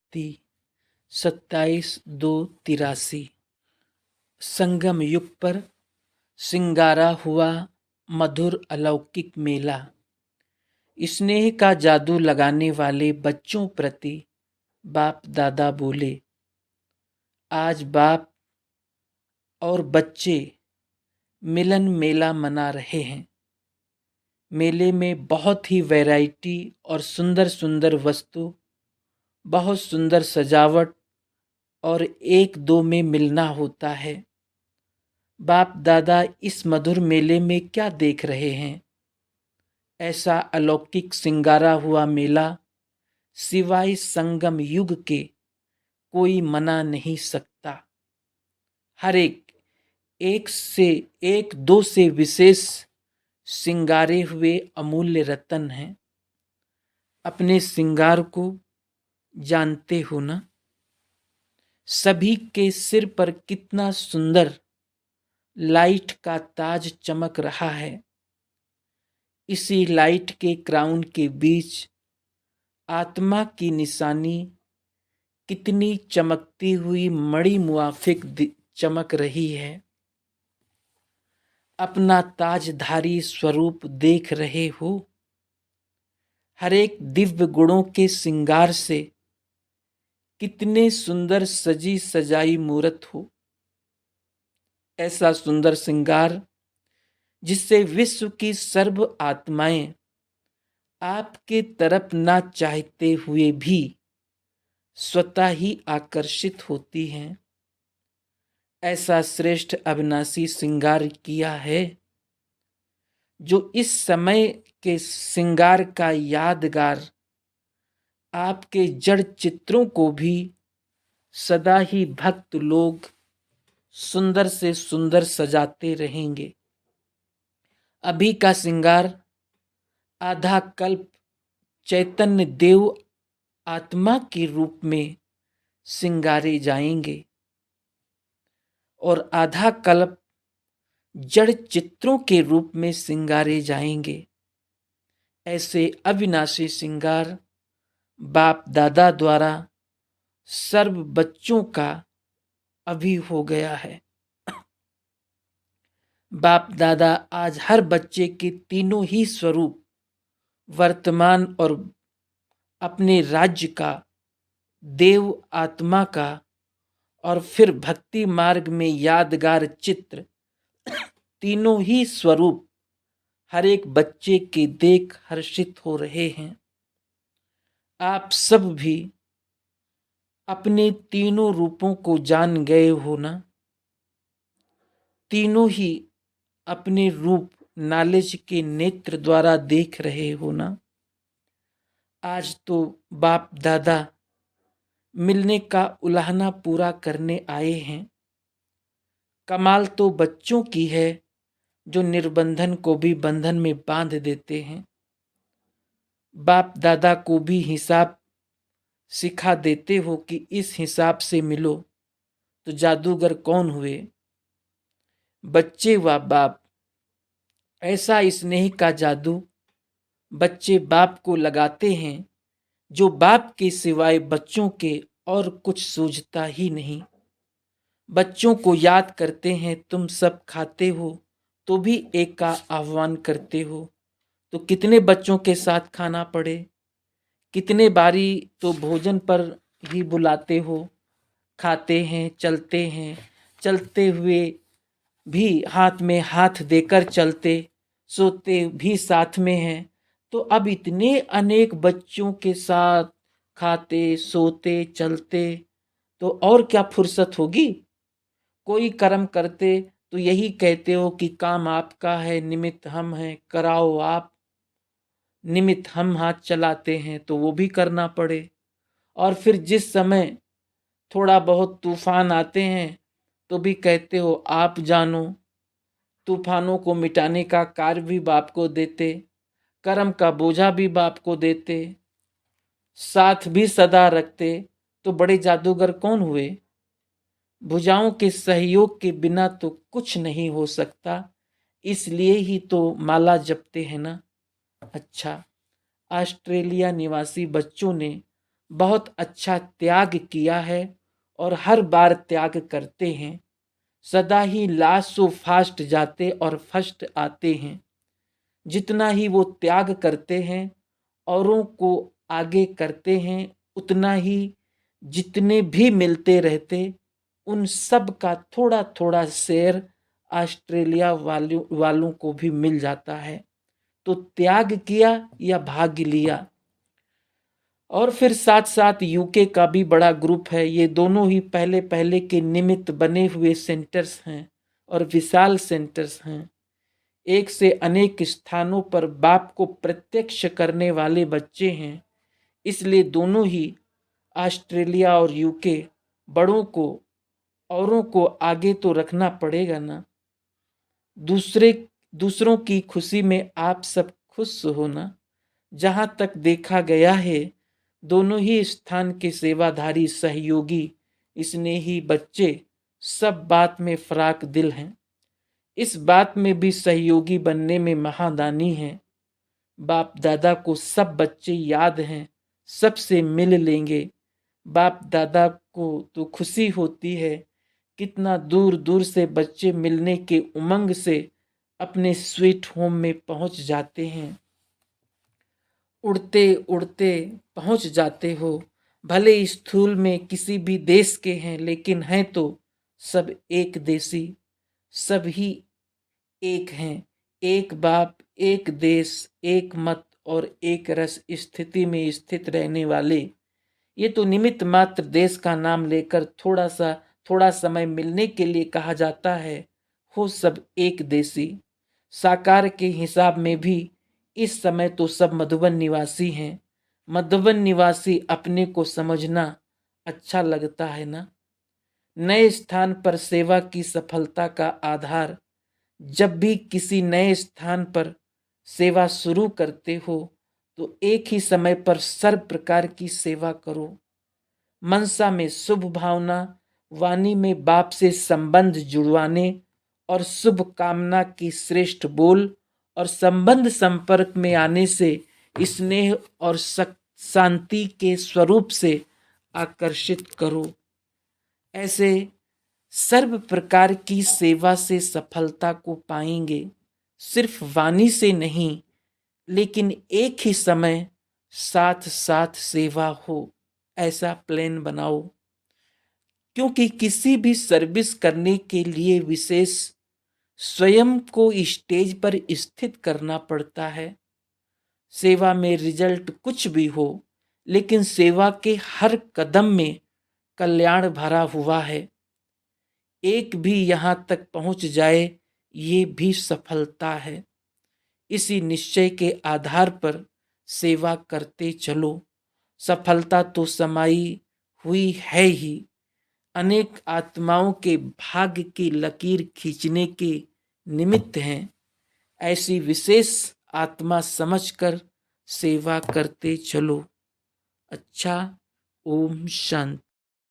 शताब्दी 27/2/83। संगम युग पर सिंगारा हुआ मधुर अलौकिक मेला। स्नेह का जादू लगाने वाले बच्चों प्रति बाप दादा बोले, आज बाप और बच्चे मिलन मेला मना रहे हैं। मेले में बहुत ही वैरायटी और सुंदर सुंदर वस्तु, बहुत सुंदर सजावट और एक दो में मिलना होता है। बाप दादा इस मधुर मेले में क्या देख रहे हैं? ऐसा अलौकिक सिंगारा हुआ मेला सिवाय संगम युग के कोई मना नहीं सकता। हर एक दो से विशेष सिंगारे हुए अमूल्य रत्न हैं। अपने सिंगार को जानते हो ना? सभी के सिर पर कितना सुंदर लाइट का ताज चमक रहा है। इसी लाइट के क्राउन के बीच आत्मा की निशानी कितनी चमकती हुई मणि मुआफिक चमक रही है। अपना ताजधारी स्वरूप देख रहे हो। हर एक दिव्य गुणों के श्रृंगार से कितने सुंदर सजी सजाई मूरत हो। ऐसा सुंदर श्रृंगार जिससे विश्व की सर्व आत्माएं आपके तरफ ना चाहते हुए भी स्वतः ही आकर्षित होती हैं। ऐसा श्रेष्ठ अविनाशी श्रृंगार किया है जो इस समय के श्रृंगार का यादगार आपके जड़ चित्रों को भी सदा ही भक्त लोग सुंदर से सुंदर सजाते रहेंगे। अभी का श्रृंगार आधा कल्प चैतन्य देव आत्मा के रूप में श्रृंगारे जाएंगे और आधा कल्प जड़ चित्रों के रूप में श्रृंगारे जाएंगे। ऐसे अविनाशी श्रृंगार बाप दादा द्वारा सर्व बच्चों का अभी हो गया है। बाप दादा आज हर बच्चे के तीनों ही स्वरूप, वर्तमान और अपने राज्य का, देव आत्मा का और फिर भक्ति मार्ग में यादगार चित्र, तीनों ही स्वरूप हर एक बच्चे के देख हर्षित हो रहे हैं। आप सब भी अपने तीनों रूपों को जान गए हो ना? तीनों ही अपने रूप नॉलेज के नेत्र द्वारा देख रहे हो ना? आज तो बाप दादा मिलने का उलाहना पूरा करने आए हैं। कमाल तो बच्चों की है जो निर्बंधन को भी बंधन में बांध देते हैं। बाप दादा को भी हिसाब सिखा देते हो कि इस हिसाब से मिलो, तो जादूगर कौन हुए? बच्चे व बाप। ऐसा स्नेह का जादू बच्चे बाप को लगाते हैं जो बाप के सिवाय बच्चों के और कुछ सूझता ही नहीं। बच्चों को याद करते हैं, तुम सब खाते हो तो भी एक का आह्वान करते हो, तो कितने बच्चों के साथ खाना पड़े, कितने बारी तो भोजन पर ही बुलाते हो। खाते हैं, चलते हुए भी हाथ में हाथ देकर चलते, सोते भी साथ में हैं। तो अब इतने अनेक बच्चों के साथ खाते, सोते, चलते, तो और क्या फुर्सत होगी? कोई कर्म करते तो यही कहते हो कि काम आपका है, निमित्त हम हैं, कराओ आप। निमित्त हम हाथ चलाते हैं तो वो भी करना पड़े। और फिर जिस समय थोड़ा बहुत तूफान आते हैं तो भी कहते हो आप जानो। तूफानों को मिटाने का कार्य भी बाप को देते, कर्म का बोझा भी बाप को देते, साथ भी सदा रखते, तो बड़े जादूगर कौन हुए? भुजाओं के सहयोग के बिना तो कुछ नहीं हो सकता, इसलिए ही तो माला जपते हैं ना। अच्छा, ऑस्ट्रेलिया निवासी बच्चों ने बहुत अच्छा त्याग किया है और हर बार त्याग करते हैं। सदा ही लास्ट सो फास्ट जाते और फर्स्ट आते हैं। जितना ही वो त्याग करते हैं, औरों को आगे करते हैं, उतना ही जितने भी मिलते रहते, उन सब का थोड़ा थोड़ा शेयर ऑस्ट्रेलिया वालों को भी मिल जाता है। तो त्याग किया या भाग लिया। और फिर साथ साथ यूके का भी बड़ा ग्रुप है। ये दोनों ही पहले पहले के निमित्त बने हुए सेंटर्स हैं और विशाल सेंटर्स हैं। एक से अनेक स्थानों पर बाप को प्रत्यक्ष करने वाले बच्चे हैं। इसलिए दोनों ही ऑस्ट्रेलिया और यूके बड़ों को, औरों को आगे तो रखना पड़ेगा ना। दूसरों की खुशी में आप सब खुश हो ना। जहां तक देखा गया है, दोनों ही स्थान के सेवाधारी सहयोगी स्नेही बच्चे सब बात में फराक दिल हैं। इस बात में भी सहयोगी बनने में महादानी हैं। बाप दादा को सब बच्चे याद हैं, सबसे मिल लेंगे। बाप दादा को तो खुशी होती है, कितना दूर दूर से बच्चे मिलने के उमंग से अपने स्वीट होम में पहुंच जाते हैं। उड़ते उड़ते पहुंच जाते हो। भले स्थूल में किसी भी देश के हैं, लेकिन हैं तो सब एक देशी। सब ही एक हैं। एक बाप, एक देश, एक मत और एक रस स्थिति में स्थित रहने वाले। ये तो निमित्त मात्र देश का नाम लेकर थोड़ा समय मिलने के लिए कहा जाता है। हो सब एक देशी। साकार के हिसाब में भी इस समय तो सब मधुबन निवासी हैं। मधुबन निवासी अपने को समझना अच्छा लगता है ना। नए स्थान पर सेवा की सफलता का आधार, जब भी किसी नए स्थान पर सेवा शुरू करते हो तो एक ही समय पर सर्व प्रकार की सेवा करो। मनसा में शुभ भावना, वाणी में बाप से संबंध जुड़वाने और शुभ कामना की श्रेष्ठ बोल और संबंध संपर्क में आने से स्नेह और शांति के स्वरूप से आकर्षित करो। ऐसे सर्व प्रकार की सेवा से सफलता को पाएंगे। सिर्फ वाणी से नहीं, लेकिन एक ही समय साथ साथ सेवा हो, ऐसा प्लान बनाओ। क्योंकि किसी भी सर्विस करने के लिए विशेष स्वयं को स्टेज पर स्थित करना पड़ता है। सेवा में रिजल्ट कुछ भी हो, लेकिन सेवा के हर कदम में कल्याण भरा हुआ है। एक भी यहाँ तक पहुँच जाए, ये भी सफलता है। इसी निश्चय के आधार पर सेवा करते चलो। सफलता तो समाई हुई है ही। अनेक आत्माओं के भाग्य की लकीर खींचने के निमित्त हैं। ऐसी विशेष आत्मा समझकर सेवा करते चलो। अच्छा, ओम शांति।